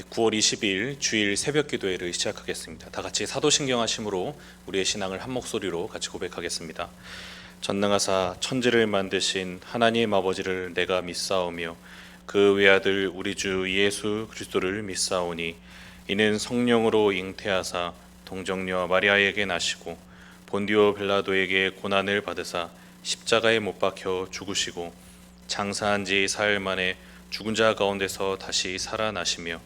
9월 20일 주일 새벽 기도회를 시작하겠습니다. 다 같이 사도신경 하심으로 우리의 신앙을 한 목소리로 같이 고백하겠습니다. 전능하사 천지를 만드신 하나님 아버지를 내가 믿사오며 그 외아들 우리 주 예수 그리스도를 믿사오니 이는 성령으로 잉태하사 동정녀 마리아에게 나시고 본디오 빌라도에게 고난을 받으사 십자가에 못 박혀 죽으시고 장사한 지 사흘 만에 죽은 자 가운데서 다시 살아나시며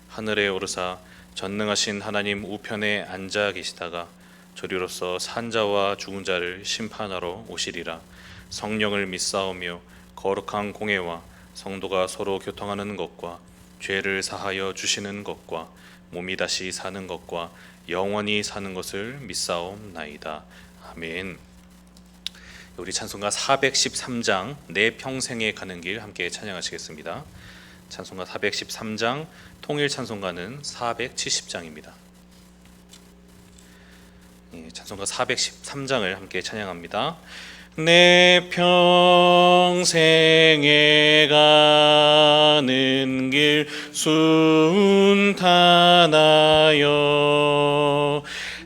하늘에 오르사 전능하신 하나님 우편에 앉아 계시다가 저리로서 산 자와 죽은 자를 심판하러 오시리라. 성령을 믿사오며 거룩한 공회와 성도가 서로 교통하는 것과 죄를 사하여 주시는 것과 몸이 다시 사는 것과 영원히 사는 것을 믿사옵나이다. 아멘. 우리 찬송가 413장 내 평생에 가는 길 함께 찬양하시겠습니다. 찬송가 413장, 통일 찬송가는 470장입니다. 찬송가 413장을 함께 찬양합니다. 내 평생에 가는 길 순탄하여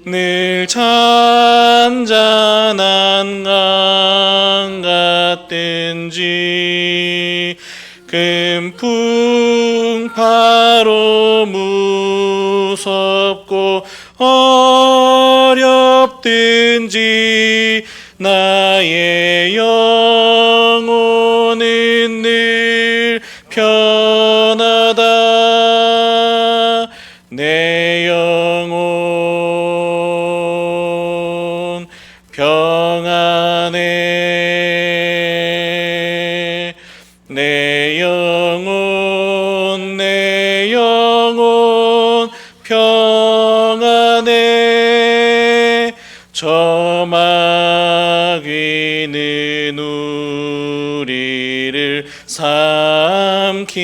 늘 잔잔한 강 같든지 금풍파로 무섭고 어렵든지 나의 영혼은 늘 편하다. 내 영혼 평안해. 내 영혼 평안해. 저마귀는 우리를 삼키려고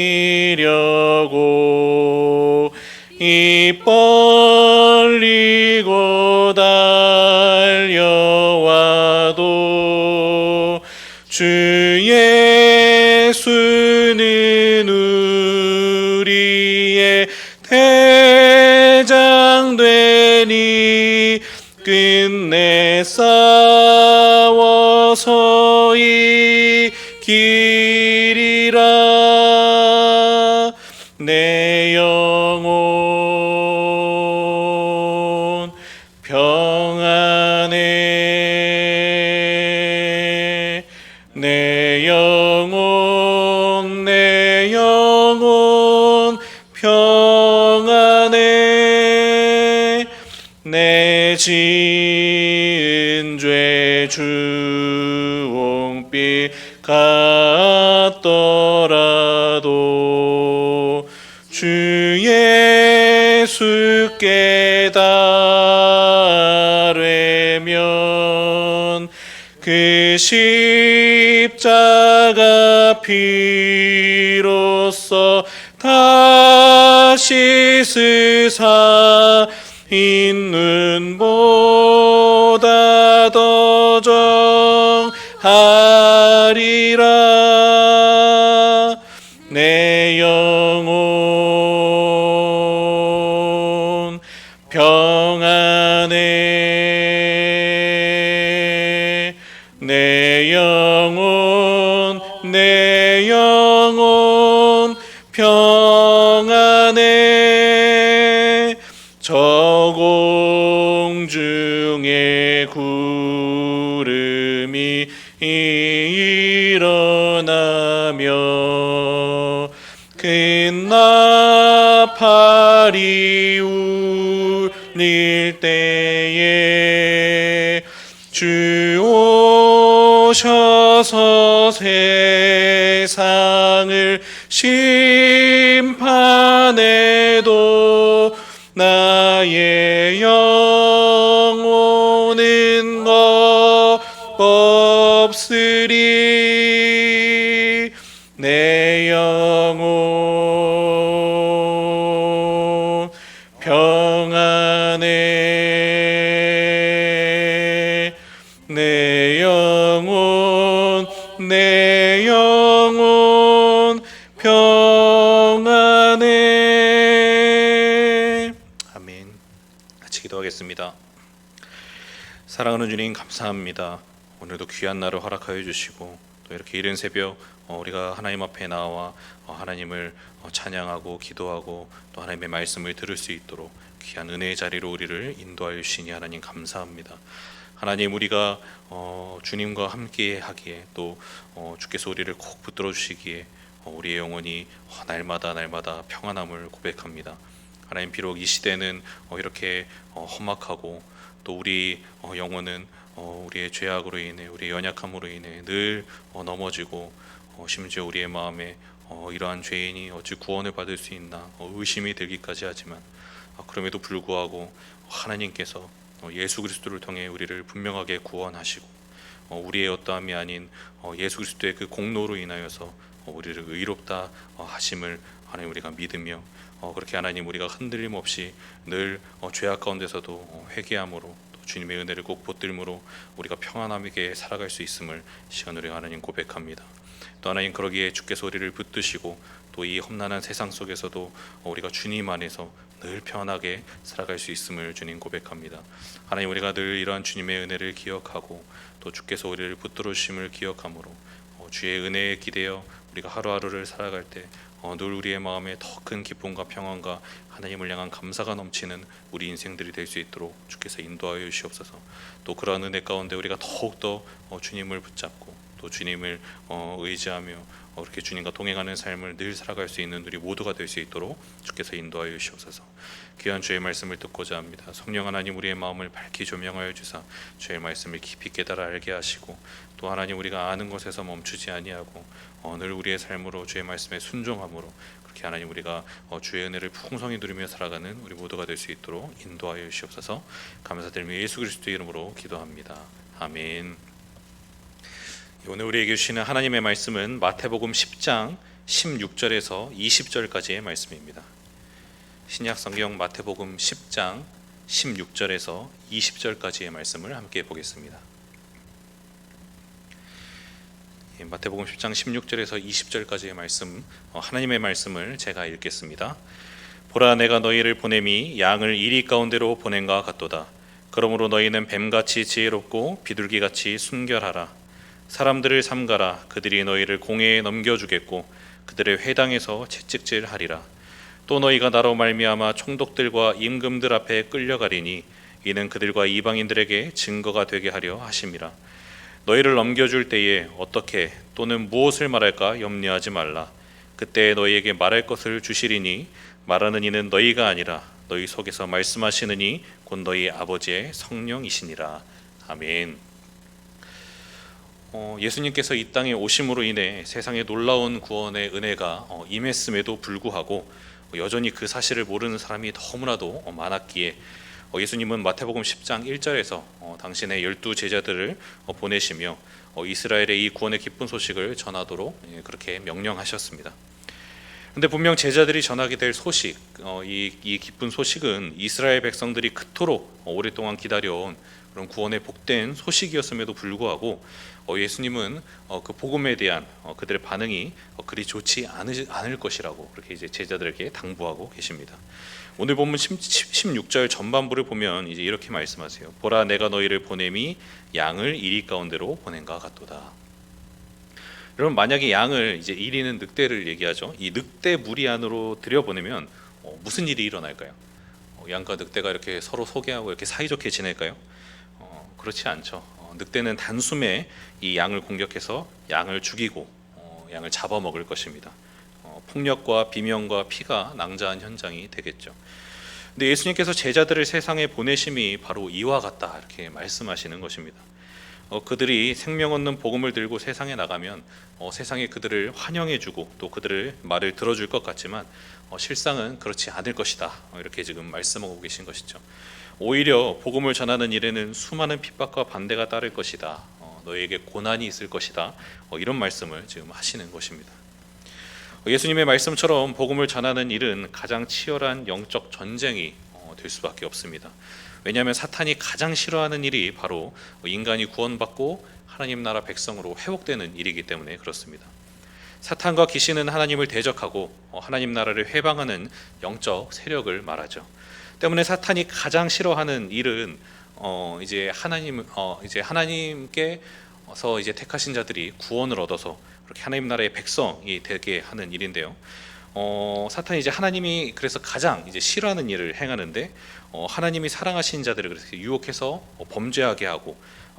입 벌리고 달려와도 주 예수는 우리의 대장 되니 끝내 싸워서 이기리라. 내 영혼 평안해. 내 영혼 평안해. 내 지은 죄 주홍빛 같더라도 주 예수께 달래면 그 십자가 피로써 다시 스사 인눈보다 더 정하리라. 내 영혼 평안해. 내 영혼 평안해. 저 공중에 구름이 일어나며 큰 나팔이 울릴 때에 주 오셔서 세상을 심판해도 나의 영혼은 없으리. 내 영혼 평안해. 내 영혼 평안해. 사랑하는 주님 감사합니다. 오늘도 귀한 날을 허락하여 주시고 또 이렇게 이른 새벽 우리가 하나님 앞에 나와 하나님을 찬양하고 기도하고 또 하나님의 말씀을 들을 수 있도록 귀한 은혜의 자리로 우리를 인도하여 주시니 하나님 감사합니다. 하나님, 우리가 주님과 함께 하기에 또 주께서 우리를 꼭 붙들어 주시기에 우리의 영혼이 날마다 평안함을 고백합니다. 하나님, 비록 이 시대는 이렇게 험악하고 또 우리 영혼은 우리의 죄악으로 인해, 우리의 연약함으로 인해 늘 넘어지고 심지어 우리의 마음에 이러한 죄인이 어찌 구원을 받을 수 있나 의심이 들기까지 하지만 그럼에도 불구하고 하나님께서 예수 그리스도를 통해 우리를 분명하게 구원하시고 우리의 어떠함이 아닌 예수 그리스도의 그 공로로 인하여서 우리를 의롭다 하심을 하나님 우리가 믿으며 그렇게 하나님 우리가 흔들림 없이 늘 죄악 가운데서도 회개함으로 또 주님의 은혜를 꼭 붙들므로 우리가 평안하게 살아갈 수 있음을 시간으로 하나님 고백합니다. 또 하나님, 그러기에 주께서 우리를 붙드시고 또 이 험난한 세상 속에서도 우리가 주님 안에서 늘 편하게 살아갈 수 있음을 주님 고백합니다. 하나님, 우리가 늘 이러한 주님의 은혜를 기억하고 또 주께서 우리를 붙들어 주심을 기억함으로 주의 은혜에 기대어 우리가 하루하루를 살아갈 때 늘 우리의 마음에 더 큰 기쁨과 평안과 하나님을 향한 감사가 넘치는 우리 인생들이 될 수 있도록 주께서 인도하여 주시옵소서. 또 그러한 은혜 가운데 우리가 더욱더 주님을 붙잡고 또 주님을 의지하며 그렇게 주님과 동행하는 삶을 늘 살아갈 수 있는 우리 모두가 될 수 있도록 주께서 인도하여 주시옵소서. 귀한 주의 말씀을 듣고자 합니다. 성령 하나님, 우리의 마음을 밝히 조명하여 주사 주의 말씀을 깊이 깨달아 알게 하시고 또 하나님, 우리가 아는 것에서 멈추지 아니하고 늘 우리의 삶으로 주의 말씀에 순종함으로 그렇게 하나님 우리가 주의 은혜를 풍성히 누리며 살아가는 우리 모두가 될 수 있도록 인도하여 주시옵소서. 감사드리며 예수 그리스도의 이름으로 기도합니다. 아멘. 오늘 우리에게 주시는 하나님의 말씀은 마태복음 10장 16절에서 20절까지의 말씀입니다. 신약성경 마태복음 10장 16절에서 20절까지의 말씀을 함께 보겠습니다. 마태복음 10장 16절에서 20절까지의 말씀, 하나님의 말씀을 제가 읽겠습니다. 보라, 내가 너희를 보냄이 양을 이리 가운데로 보낸과 같도다. 그러므로 너희는 뱀같이 지혜롭고 비둘기같이 순결하라. 사람들을 삼가라. 그들이 너희를 공회에 넘겨주겠고 그들의 회당에서 채찍질하리라. 또 너희가 나로 말미암아 총독들과 임금들 앞에 끌려가리니 이는 그들과 이방인들에게 증거가 되게 하려 하심이라. 너희를 넘겨줄 때에 어떻게 또는 무엇을 말할까 염려하지 말라. 그때 너희에게 말할 것을 주시리니 말하는 이는 너희가 아니라 너희 속에서 말씀하시는 이 곧 너희 아버지의 성령이시니라. 아멘. 예수님께서 이 땅에 오심으로 인해 세상에 놀라운 구원의 은혜가 임했음에도 불구하고 여전히 그 사실을 모르는 사람이 너무나도 많았기에 예수님은 마태복음 10장 1절에서 당신의 12 제자들을 보내시며 이스라엘의 이 구원의 기쁜 소식을 전하도록 그렇게 명령하셨습니다. 그런데 분명 제자들이 전하게 될 소식, 이 기쁜 소식은 이스라엘 백성들이 그토록 오랫동안 기다려온 그런 구원의 복된 소식이었음에도 불구하고 예수님은 그 복음에 대한 그들의 반응이 그리 좋지 않을 것이라고 그렇게 이제 제자들에게 당부하고 계십니다. 오늘 본문 16절 전반부를 보면 이제 이렇게 말씀하세요. 보라, 내가 너희를 보냄이 양을 이리 가운데로 보낸과 같도다. 여러분, 만약에 양을 이제 이리는 늑대를 얘기하죠. 이 늑대 무리 안으로 들여보내면 무슨 일이 일어날까요? 양과 늑대가 이렇게 서로 소개하고 이렇게 사이좋게 지낼까요? 그렇지 않죠. 늑대는 단숨에 이 양을 공격해서 양을 죽이고 양을 잡아먹을 것입니다. 폭력과 비명과 피가 낭자한 현장이 되겠죠. 근데 예수님께서 제자들을 세상에 보내심이 바로 이와 같다 이렇게 말씀하시는 것입니다. 그들이 생명 얻는 복음을 들고 세상에 나가면 세상이 그들을 환영해주고 또 그들의 말을 들어줄 것 같지만 실상은 그렇지 않을 것이다 이렇게 지금 말씀하고 계신 것이죠. 오히려 복음을 전하는 일에는 수많은 핍박과 반대가 따를 것이다. 너희에게 고난이 있을 것이다. 이런 말씀을 지금 하시는 것입니다. 예수님의 말씀처럼 복음을 전하는 일은 가장 치열한 영적 전쟁이 될 수밖에 없습니다. 왜냐하면 사탄이 가장 싫어하는 일이 바로 인간이 구원받고 하나님 나라 백성으로 회복되는 일이기 때문에 그렇습니다. 사탄과 귀신은 하나님을 대적하고 하나님 나라를 회방하는 영적 세력을 말하죠. 때문에 사탄이 가장 싫어하는 일은 이제 하나님께서 이제 택하신 자들이 구원을 얻어서 그렇게 하나님 나라의 백성이 되게 하는 일인데요. 사탄이 이제 하나님이 그래서 가장 이제 싫어하는 일을 행하는데, 하나님이 사랑하신 자들을 그렇게 유혹해서 범죄하게 하고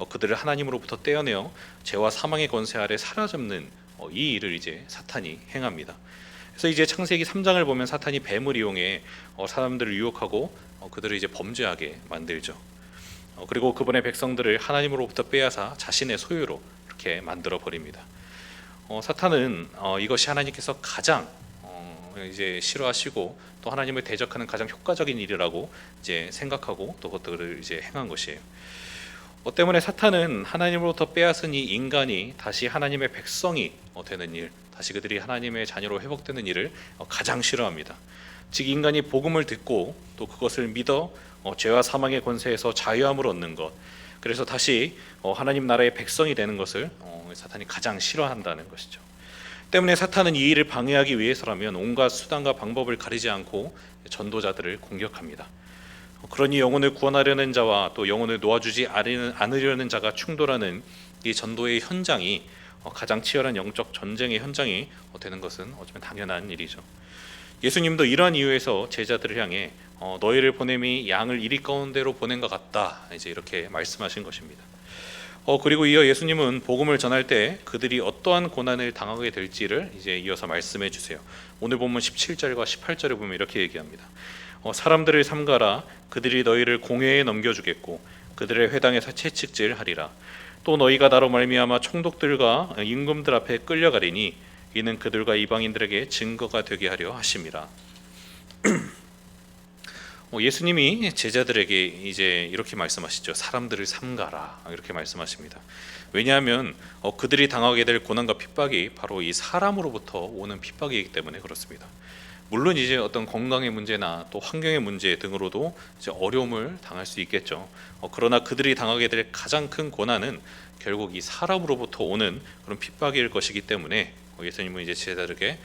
그들을 하나님으로부터 떼어내어 죄와 사망의 권세 아래 사로잡는 이 일을 이제 사탄이 행합니다. 그래서 이제 창세기 3장을 보면 사탄이 뱀을 이용해 사람들을 유혹하고 그들을 이제 범죄하게 만들죠. 그리고 그분의 백성들을 하나님으로부터 빼앗아 자신의 소유로 이렇게 만들어 버립니다. 사탄은 이것이 하나님께서 가장 이제 싫어하시고 또 하나님을 대적하는 가장 효과적인 일이라고 이제 생각하고 또 그것들을 이제 행한 것이에요. 때문에 사탄은 하나님으로부터 빼앗은 이 인간이 다시 하나님의 백성이 되는 일, 다시 그들이 하나님의 자녀로 회복되는 일을 가장 싫어합니다. 즉 인간이 복음을 듣고 또 그것을 믿어 죄와 사망의 권세에서 자유함을 얻는 것, 그래서 다시 하나님 나라의 백성이 되는 것을 사탄이 가장 싫어한다는 것이죠. 때문에 사탄은 이 일을 방해하기 위해서라면 온갖 수단과 방법을 가리지 않고 전도자들을 공격합니다. 그러니 영혼을 구원하려는 자와 또 영혼을 놓아주지 않으려는 자가 충돌하는 이 전도의 현장이 가장 치열한 영적 전쟁의 현장이 되는 것은 어쩌면 당연한 일이죠. 예수님도 이러한 이유에서 제자들을 향해 너희를 보냄이 양을 이리 가운데로 보낸 것 같다, 이제 이렇게 말씀하신 것입니다. 그리고 이어 예수님은 복음을 전할 때 그들이 어떠한 고난을 당하게 될지를 이제 이어서 말씀해 주세요. 오늘 본문 17절과 18절에 보면 이렇게 얘기합니다. 사람들을 삼가라. 그들이 너희를 공회에 넘겨주겠고 그들의 회당에서 채찍질하리라. 또 너희가 나로 말미암아 총독들과 임금들 앞에 끌려가리니 이는 그들과 이방인들에게 증거가 되게 하려 하심이라. 예수님이 제자들에게 이제 이렇게 말씀하시죠. 사람들을 삼가라, 이렇게 말씀하십니다. 왜냐하면 그들이 당하게 될 고난과 핍박이 바로 이 사람으로부터 오는 핍박이기 때문에 그렇습니다. 물론 이제 어떤 건강의 문제나 또 환경의 문제 등으로도 이제 어려움을 당할 수 있겠죠. 그러나 그들이 당하게 될 가장 큰 고난은 결국 이 사람으로부터 오는 그런 핍박일 것이기 때문에 예수님은 이제 제자들에게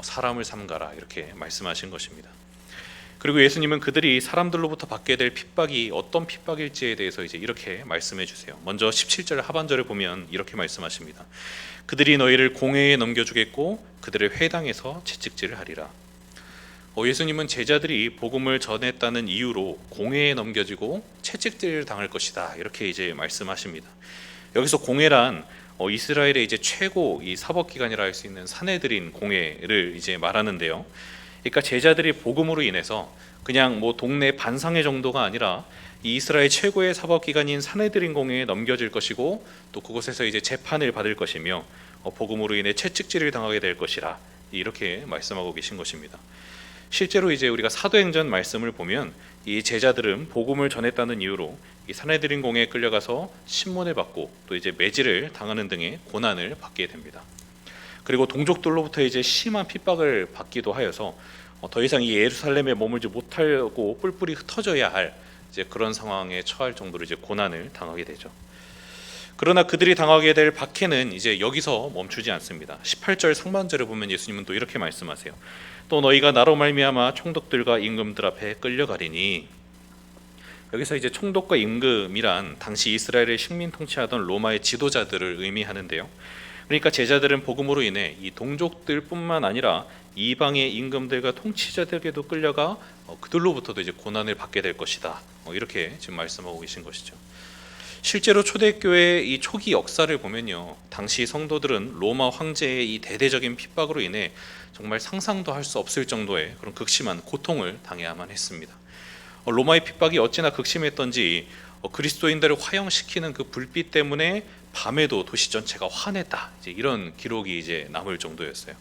사람을 삼가라, 이렇게 말씀하신 것입니다. 그리고 예수님은 그들이 사람들로부터 받게 될 핍박이 어떤 핍박일지에 대해서 이제 이렇게 말씀해 주세요. 먼저 17절 하반절을 보면 이렇게 말씀하십니다. 그들이 너희를 공회에 넘겨주겠고 그들의 회당에서 채찍질을 하리라. 예수님은 제자들이 복음을 전했다는 이유로 공회에 넘겨지고 채찍질을 당할 것이다, 이렇게 이제 말씀하십니다. 여기서 공회란 이스라엘의 이제 최고 이 사법기관이라 할 수 있는 산헤드린 공회를 이제 말하는데요. 그러니까 제자들이 복음으로 인해서 그냥 뭐 동네 반상회 정도가 아니라 이 이스라엘 최고의 사법기관인 산헤드린 공회에 넘겨질 것이고 또 그곳에서 이제 재판을 받을 것이며 복음으로 인해 채찍질을 당하게 될 것이라, 이렇게 말씀하고 계신 것입니다. 실제로 이제 우리가 사도행전 말씀을 보면 이 제자들은 복음을 전했다는 이유로 이 산헤드린 공회에 끌려가서 신문을 받고 또 이제 매질을 당하는 등의 고난을 받게 됩니다. 그리고 동족들로부터 이제 심한 핍박을 받기도 하여서 더 이상 이 예루살렘에 머물지 못하고 뿔뿔이 흩어져야 할 이제 그런 상황에 처할 정도로 이제 고난을 당하게 되죠. 그러나 그들이 당하게 될 박해는 이제 여기서 멈추지 않습니다. 18절 상반절을 보면 예수님은 또 이렇게 말씀하세요. 또 너희가 나로 말미암아 총독들과 임금들 앞에 끌려가리니. 여기서 이제 총독과 임금이란 당시 이스라엘을 식민 통치하던 로마의 지도자들을 의미하는데요. 그러니까 제자들은 복음으로 인해 이 동족들뿐만 아니라 이방의 임금들과 통치자들에게도 끌려가 그들로부터도 이제 고난을 받게 될 것이다, 이렇게 지금 말씀하고 계신 것이죠. 실제로 초대교회의 이 초기 역사를 보면요, 당시 성도들은 로마 황제의 이 대대적인 핍박으로 인해 정말 상상도 할 수 없을 정도의 그런 극심한 고통을 당해야만 했습니다. 로마의 핍박이 어찌나 극심했던지 그리스도인들을 화형시키는 그 불빛 때문에 밤에도 도시 전체가 환했다, 이제 이런 기록이 이제 남을 정도였어요.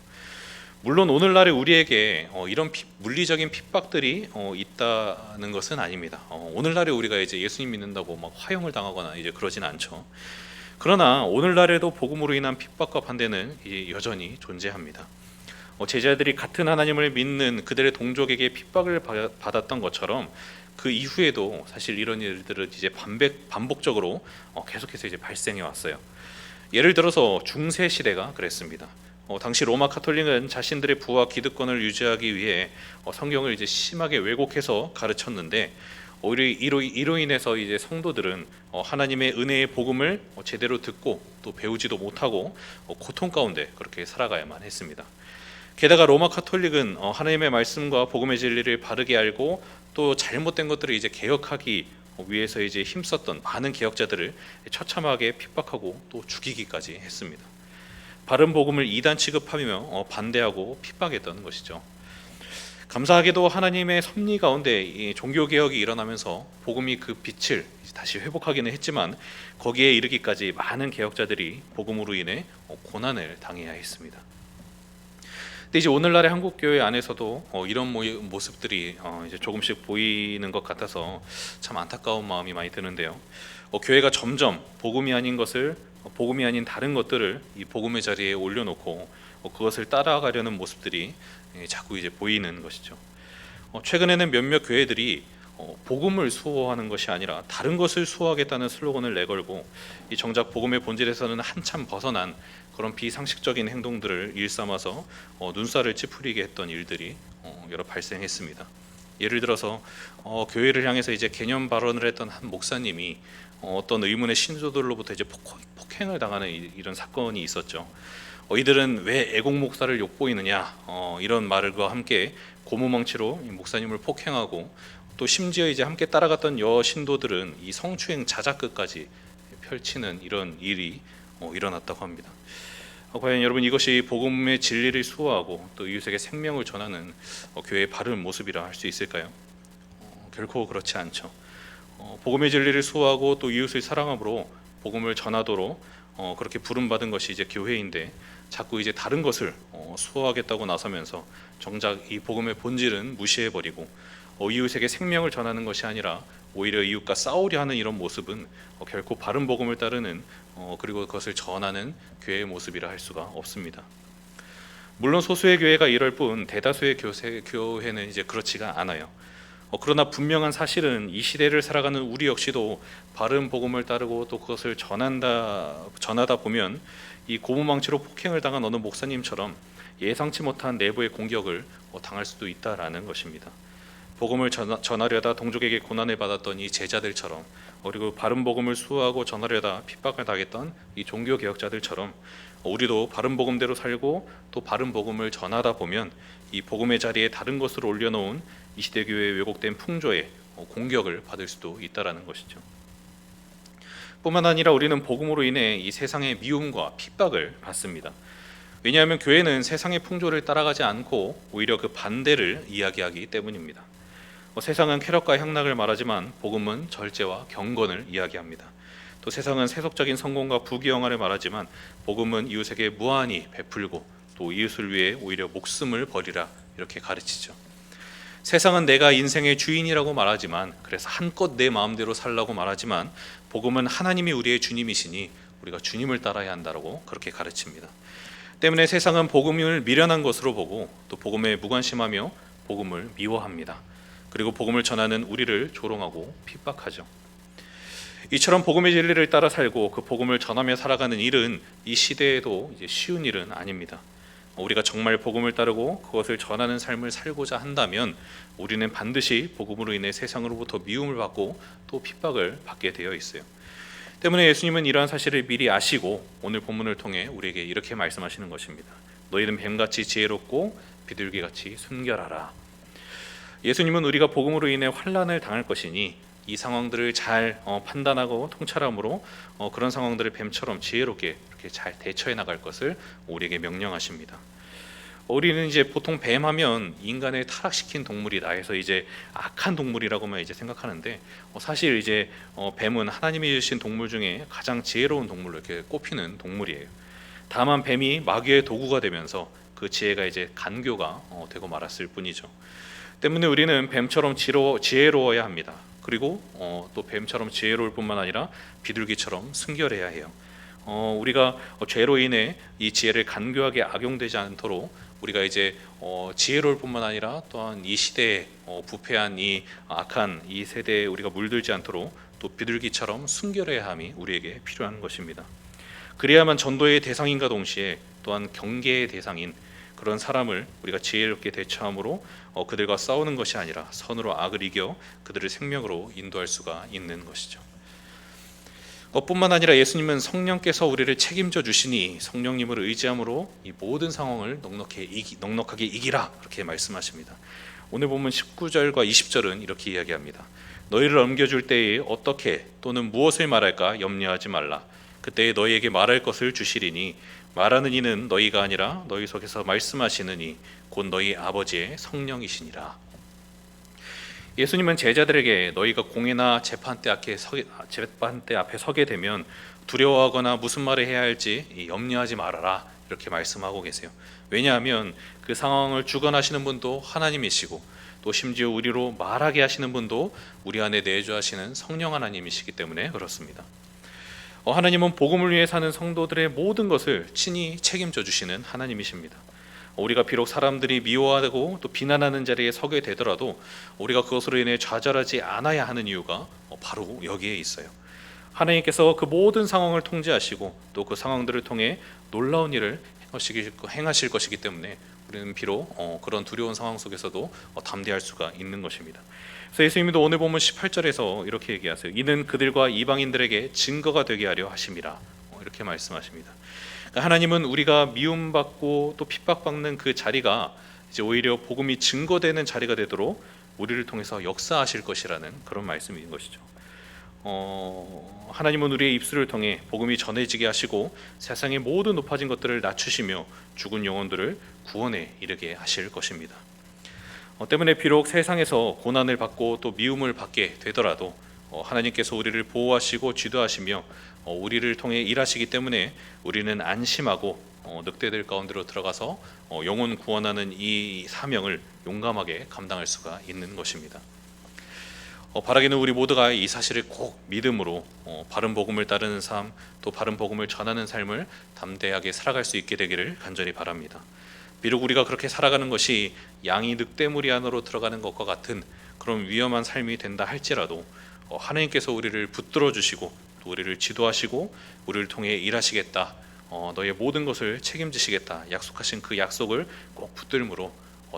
물론 오늘날의 우리에게 이런 물리적인 핍박들이 있다는 것은 아닙니다. 오늘날에 우리가 이제 예수님 믿는다고 막 화형을 당하거나 이제 그러진 않죠. 그러나 오늘날에도 복음으로 인한 핍박과 반대는 여전히 존재합니다. 제자들이 같은 하나님을 믿는 그들의 동족에게 핍박을 받았던 것처럼 그 이후에도 사실 이런 일들은 이제 반복적으로 계속해서 이제 발생해 왔어요. 예를 들어서 중세 시대가 그랬습니다. 당시 로마 카톨릭은 자신들의 부와 기득권을 유지하기 위해 성경을 이제 심하게 왜곡해서 가르쳤는데 오히려 이로 인해서 이제 성도들은 하나님의 은혜의 복음을 제대로 듣고 또 배우지도 못하고 고통 가운데 그렇게 살아가야만 했습니다. 게다가 로마 카톨릭은 하나님의 말씀과 복음의 진리를 바르게 알고 또 잘못된 것들을 이제 개혁하기 위해서 이제 힘썼던 많은 개혁자들을 처참하게 핍박하고 또 죽이기까지 했습니다. 바른 복음을 이단 취급하며 반대하고 핍박했던 것이죠. 감사하게도 하나님의 섭리 가운데 이 종교 개혁이 일어나면서 복음이 그 빛을 다시 회복하기는 했지만 거기에 이르기까지 많은 개혁자들이 복음으로 인해 고난을 당해야 했습니다. 근데 이제 오늘날의 한국 교회 안에서도 이런 모습들이 이제 조금씩 보이는 것 같아서 참 안타까운 마음이 많이 드는데요. 교회가 점점 복음이 아닌 것을 복음이 아닌 다른 것들을 이 복음의 자리에 올려놓고 그것을 따라가려는 모습들이 자꾸 이제 보이는 것이죠. 최근에는 몇몇 교회들이 복음을 수호하는 것이 아니라 다른 것을 수호하겠다는 슬로건을 내걸고 이 정작 복음의 본질에서는 한참 벗어난 그런 비상식적인 행동들을 일삼아서 눈살을 찌푸리게 했던 일들이 여러 발생했습니다. 예를 들어서 교회를 향해서 이제 개념 발언을 했던 한 목사님이 어떤 의문의 신조들로부터 이제 폭행을 당하는 이런 사건이 있었죠. 이들은 왜 애국 목사를 욕보이느냐 이런 말과 함께 고무망치로 목사님을 폭행하고 또 심지어 이제 함께 따라갔던 여신도들은 이 성추행 자작극까지 펼치는 이런 일이 일어났다고 합니다. 과연 여러분 이것이 복음의 진리를 수호하고 또 이웃에게 생명을 전하는 교회의 바른 모습이라 할 수 있을까요? 결코 그렇지 않죠. 복음의 진리를 수호하고 또 이웃을 사랑함으로 복음을 전하도록 그렇게 부름받은 것이 이제 교회인데 자꾸 이제 다른 것을 수호하겠다고 나서면서 정작 이 복음의 본질은 무시해버리고 이웃에게 생명을 전하는 것이 아니라 오히려 이웃과 싸우려 하는 이런 모습은 결코 바른 복음을 따르는 그리고 그것을 전하는 교회의 모습이라 할 수가 없습니다. 물론 소수의 교회가 이럴 뿐 대다수의 교회는 이제 그렇지가 않아요. 그러나 분명한 사실은 이 시대를 살아가는 우리 역시도 바른 복음을 따르고 또 그것을 전하다 보면 이 고무망치로 폭행을 당한 어느 목사님처럼 예상치 못한 내부의 공격을 당할 수도 있다라는 것입니다. 복음을 전하려다 동족에게 고난을 받았던 이 제자들처럼 그리고 바른 복음을 수호하고 전하려다 핍박을 당했던 이 종교 개혁자들처럼 우리도 바른 복음대로 살고 또 바른 복음을 전하다 보면 이 복음의 자리에 다른 것을 올려놓은 이 시대 교회의 왜곡된 풍조에 공격을 받을 수도 있다라는 것이죠. 뿐만 아니라 우리는 복음으로 인해 이 세상의 미움과 핍박을 받습니다. 왜냐하면 교회는 세상의 풍조를 따라가지 않고 오히려 그 반대를 이야기하기 때문입니다. 세상은 쾌락과 향락을 말하지만 복음은 절제와 경건을 이야기합니다. 또 세상은 세속적인 성공과 부귀영화를 말하지만 복음은 이웃에게 무한히 베풀고 또 이웃을 위해 오히려 목숨을 버리라 이렇게 가르치죠. 세상은 내가 인생의 주인이라고 말하지만 그래서 한껏 내 마음대로 살라고 말하지만 복음은 하나님이 우리의 주님이시니 우리가 주님을 따라야 한다고 그렇게 가르칩니다. 때문에 세상은 복음을 미련한 것으로 보고 또 복음에 무관심하며 복음을 미워합니다. 그리고 복음을 전하는 우리를 조롱하고 핍박하죠. 이처럼 복음의 진리를 따라 살고 그 복음을 전하며 살아가는 일은 이 시대에도 이제 쉬운 일은 아닙니다. 우리가 정말 복음을 따르고 그것을 전하는 삶을 살고자 한다면 우리는 반드시 복음으로 인해 세상으로부터 미움을 받고 또 핍박을 받게 되어 있어요. 때문에 예수님은 이러한 사실을 미리 아시고 오늘 본문을 통해 우리에게 이렇게 말씀하시는 것입니다. 너희는 뱀같이 지혜롭고 비둘기같이 순결하라. 예수님은 우리가 복음으로 인해 환난을 당할 것이니 이 상황들을 잘 판단하고 통찰함으로 그런 상황들을 뱀처럼 지혜롭게 이렇게 잘 대처해 나갈 것을 우리에게 명령하십니다. 우리는 이제 보통 뱀하면 인간을 타락시킨 동물이다 해서 이제 악한 동물이라고만 이제 생각하는데 사실 이제 뱀은 하나님이 주신 동물 중에 가장 지혜로운 동물로 이렇게 꼽히는 동물이에요. 다만 뱀이 마귀의 도구가 되면서 그 지혜가 이제 간교가 되고 말았을 뿐이죠. 때문에 우리는 뱀처럼 지혜로워야 합니다. 그리고 또 뱀처럼 지혜로울 뿐만 아니라 비둘기처럼 순결해야 해요. 우리가 죄로 인해 이 지혜를 간교하게 악용되지 않도록 우리가 이제 지혜로울 뿐만 아니라 또한 이 시대에 부패한 이 악한 이 세대에 우리가 물들지 않도록 또 비둘기처럼 순결해야 함이 우리에게 필요한 것입니다. 그래야만 전도의 대상인과 동시에 또한 경계의 대상인 그런 사람을 우리가 지혜롭게 대처함으로 그들과 싸우는 것이 아니라 선으로 악을 이겨 그들을 생명으로 인도할 수가 있는 것이죠. 뿐만 아니라 예수님은 성령께서 우리를 책임져 주시니 성령님을 의지함으로 이 모든 상황을 넉넉하게 이기라, 그렇게 말씀하십니다. 오늘 보면 19절과 20절은 이렇게 이야기합니다. 너희를 넘겨줄 때에 어떻게 또는 무엇을 말할까 염려하지 말라. 그때에 너희에게 말할 것을 주시리니 말하는 이는 너희가 아니라 너희 속에서 말씀하시는 이 곧 너희 아버지의 성령이시니라. 예수님은 제자들에게 너희가 공회나 재판대 앞에 서게 되면 두려워하거나 무슨 말을 해야 할지 염려하지 말아라, 이렇게 말씀하고 계세요. 왜냐하면 그 상황을 주관하시는 분도 하나님이시고 또 심지어 우리로 말하게 하시는 분도 우리 안에 내주하시는 성령 하나님이시기 때문에 그렇습니다. 하나님은 복음을 위해 사는 성도들의 모든 것을 친히 책임져 주시는 하나님이십니다. 우리가 비록 사람들이 미워하고 또 비난하는 자리에 서게 되더라도 우리가 그것으로 인해 좌절하지 않아야 하는 이유가 바로 여기에 있어요. 하나님께서 그 모든 상황을 통제하시고 또 그 상황들을 통해 놀라운 일을 행하실 것이기 때문에 우리는 비록 그런 두려운 상황 속에서도 담대할 수가 있는 것입니다. 그래서 예수님도 오늘 보면 18절에서 이렇게 얘기하세요. 이는 그들과 이방인들에게 증거가 되게 하려 하심이라, 이렇게 말씀하십니다. 하나님은 우리가 미움받고 또 핍박받는 그 자리가 이제 오히려 복음이 증거되는 자리가 되도록 우리를 통해서 역사하실 것이라는 그런 말씀인 것이죠. 하나님은 우리의 입술을 통해 복음이 전해지게 하시고 세상의 모든 높아진 것들을 낮추시며 죽은 영혼들을 구원에 이르게 하실 것입니다. 때문에 비록 세상에서 고난을 받고 또 미움을 받게 되더라도 하나님께서 우리를 보호하시고 지도하시며 우리를 통해 일하시기 때문에 우리는 안심하고 늑대들 가운데로 들어가서 영혼 구원하는 이 사명을 용감하게 감당할 수가 있는 것입니다. 바라기는 우리 모두가 이 사실을 꼭 믿음으로 바른 복음을 따르는 삶, 또 바른 복음을 전하는 삶을 담대하게 살아갈 수 있게 되기를 간절히 바랍니다. 비록 우리가 그렇게 살아가는 것이 양이 늑대무리 안으로 들어가는 것과 같은 그런 위험한 삶이 된다 할지라도 하나님께서 우리를 붙들어 주시고 또 우리를 지도하시고 우리를 통해 일하시겠다, 너의 모든 것을 책임지시겠다 약속하신 그 약속을 꼭 붙들므로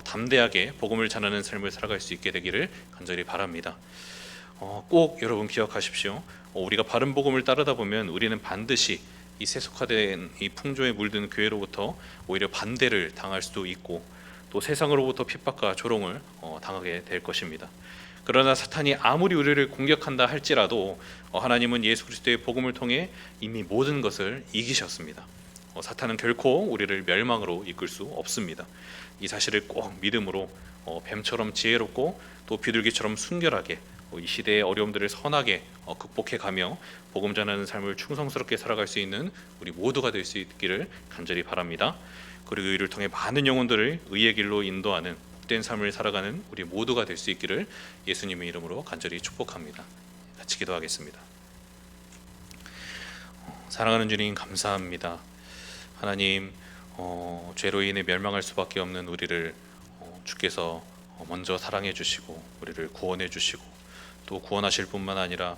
담대하게 복음을 전하는 삶을 살아갈 수 있게 되기를 간절히 바랍니다. 꼭 여러분 기억하십시오. 우리가 바른 복음을 따르다 보면 우리는 반드시 이 세속화된 이 풍조에 물든 교회로부터 오히려 반대를 당할 수도 있고 또 세상으로부터 핍박과 조롱을 당하게 될 것입니다. 그러나 사탄이 아무리 우리를 공격한다 할지라도 하나님은 예수 그리스도의 복음을 통해 이미 모든 것을 이기셨습니다. 사탄은 결코 우리를 멸망으로 이끌 수 없습니다. 이 사실을 꼭 믿음으로 뱀처럼 지혜롭고 또 비둘기처럼 순결하게 이 시대의 어려움들을 선하게 극복해가며 복음 전하는 삶을 충성스럽게 살아갈 수 있는 우리 모두가 될 수 있기를 간절히 바랍니다. 그리고 이를 통해 많은 영혼들을 의의 길로 인도하는 복된 삶을 살아가는 우리 모두가 될 수 있기를 예수님의 이름으로 간절히 축복합니다. 같이 기도하겠습니다. 사랑하는 주님, 감사합니다. 하나님, 죄로 인해 멸망할 수밖에 없는 우리를 주께서 먼저 사랑해 주시고 우리를 구원해 주시고 또 구원하실 뿐만 아니라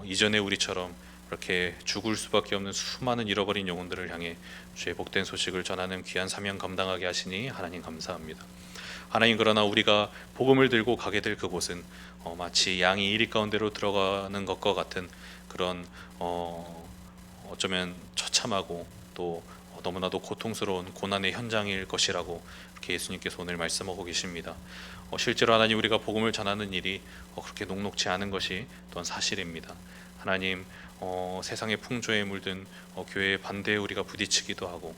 이전에 우리처럼 이렇게 죽을 수밖에 없는 수많은 잃어버린 영혼들을 향해 주의 복된 소식을 전하는 귀한 사명 감당하게 하시니 하나님 감사합니다. 하나님, 그러나 우리가 복음을 들고 가게 될 그곳은 마치 양이 이리 가운데로 들어가는 것과 같은 그런 어쩌면 처참하고 또 너무나도 고통스러운 고난의 현장일 것이라고 이렇게 예수님께서 오늘 말씀하고 계십니다. 실제로 하나님, 우리가 복음을 전하는 일이 그렇게 녹록지 않은 것이 또한 사실입니다. 하나님, 세상의 풍조에 물든 교회의 반대에 우리가 부딪히기도 하고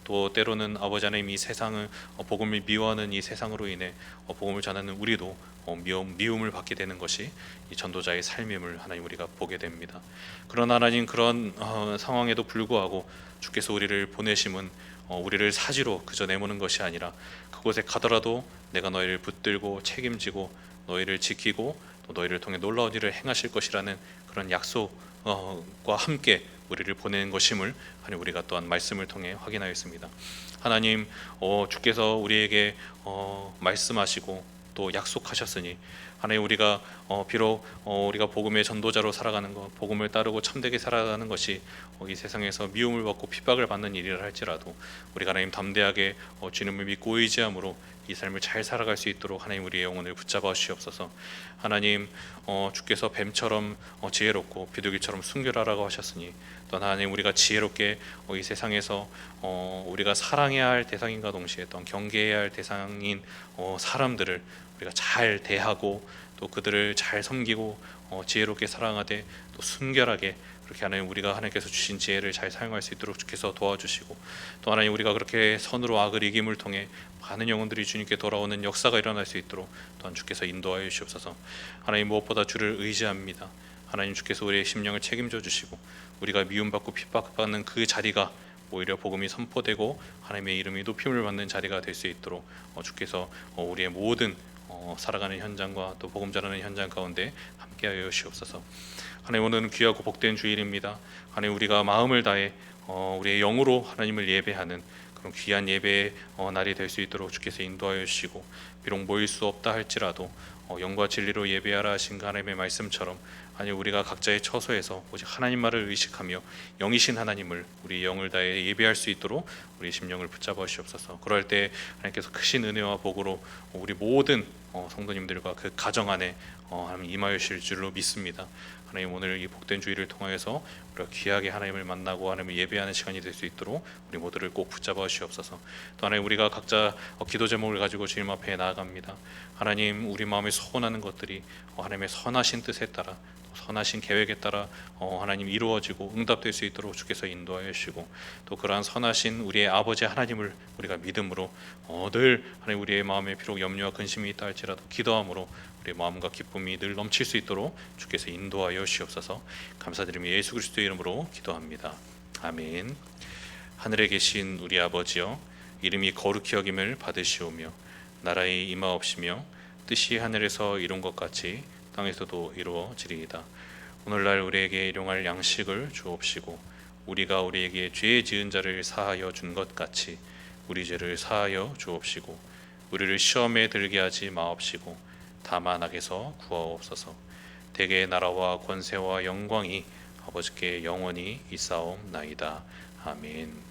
또 때로는 아버지 하나님, 이 세상을 복음을 미워하는 이 세상으로 인해 복음을 전하는 우리도 미움을 받게 되는 것이 이 전도자의 삶임을 하나님 우리가 보게 됩니다. 그러나 하나님, 그런 상황에도 불구하고 주께서 우리를 보내심은 우리를 사지로 그저 내모는 것이 아니라 그곳에 가더라도 내가 너희를 붙들고 책임지고 너희를 지키고 또 너희를 통해 놀라운 일을 행하실 것이라는 그런 약속과 함께 우리를 보내는 것임을 하나님 우리가 또한 말씀을 통해 확인하였습니다. 하나님, 주께서 우리에게 말씀하시고 또 약속하셨으니 하나님 우리가 비록 우리가 복음의 전도자로 살아가는 것, 복음을 따르고 참되게 살아가는 것이 이 세상에서 미움을 받고 핍박을 받는 일이라 할지라도 우리가 하나님 담대하게 주님을 믿고 의지함으로 이 삶을 잘 살아갈 수 있도록 하나님 우리의 영혼을 붙잡아 주시옵소서. 하나님 주께서 뱀처럼 지혜롭고 비둘기처럼 순결하라고 하셨으니 또 하나님 우리가 지혜롭게 이 세상에서 우리가 사랑해야 할 대상인가 동시에 또 경계해야 할 대상인 사람들을 우리가 잘 대하고 또 그들을 잘 섬기고 지혜롭게 사랑하되 또 순결하게 그렇게 하나님 우리가 하나님께서 주신 지혜를 잘 사용할 수 있도록 주께서 도와주시고 또 하나님 우리가 그렇게 선으로 악을 이김을 통해 많은 영혼들이 주님께 돌아오는 역사가 일어날 수 있도록 또한 주께서 인도하여 주시옵소서. 하나님 무엇보다 주를 의지합니다. 하나님 주께서 우리의 심령을 책임져 주시고 우리가 미움받고 핍박받는 그 자리가 오히려 복음이 선포되고 하나님의 이름이 높임을 받는 자리가 될 수 있도록 주께서 우리의 모든 살아가는 현장과 또 복음 전하는 현장 가운데 함께하여 주시옵소서. 하나님 오늘은 귀하고 복된 주일입니다. 하나님 우리가 마음을 다해 우리의 영으로 하나님을 예배하는 그런 귀한 예배의 날이 될 수 있도록 주께서 인도하여 주시고 비록 모일 수 없다 할지라도 영과 진리로 예배하라 하신 하나님의 말씀처럼 아니 우리가 각자의 처소에서 오직 하나님 말을 의식하며 영이신 하나님을 우리 영을 다해 예배할 수 있도록 우리 심령을 붙잡아 주시옵소서. 그럴 때 하나님께서 크신 은혜와 복으로 우리 모든 성도님들과 그 가정 안에 하나님 임하여 주실 줄로 믿습니다. 하나님 오늘 이 복된 주일을 통하여서 우리가 귀하게 하나님을 만나고 하나님을 예배하는 시간이 될 수 있도록 우리 모두를 꼭 붙잡아 주시옵소서. 또 하나님 우리가 각자 기도 제목을 가지고 주님 앞에 나아갑니다. 하나님 우리 마음에 소원하는 것들이 하나님의 선하신 뜻에 따라 선하신 계획에 따라 하나님 이루어지고 응답될 수 있도록 주께서 인도하여 주시고 또 그러한 선하신 우리의 아버지 하나님을 우리가 믿음으로 늘 하나님 우리의 마음에 비록 염려와 근심이 있다 할지라도 기도함으로 우리의 마음과 기쁨이 늘 넘칠 수 있도록 주께서 인도하여 주시옵소서. 감사드리며 예수 그리스도의 이름으로 기도합니다. 아멘. 하늘에 계신 우리 아버지여 이름이 거룩히 여김을 받으시오며 나라의 임하옵시며 뜻이 하늘에서 이룬 것 같이 땅에서도 이루어지리이다. 오늘날 우리에게 일용할 양식을 주옵시고 우리가 우리에게 죄 지은 자를 사하여 준 것 같이 우리 죄를 사하여 주옵시고 우리를 시험에 들게 하지 마옵시고 다만 악에서 구하옵소서. 대개의 나라와 권세와 영광이 아버지께 영원히 있사옵나이다. 아멘.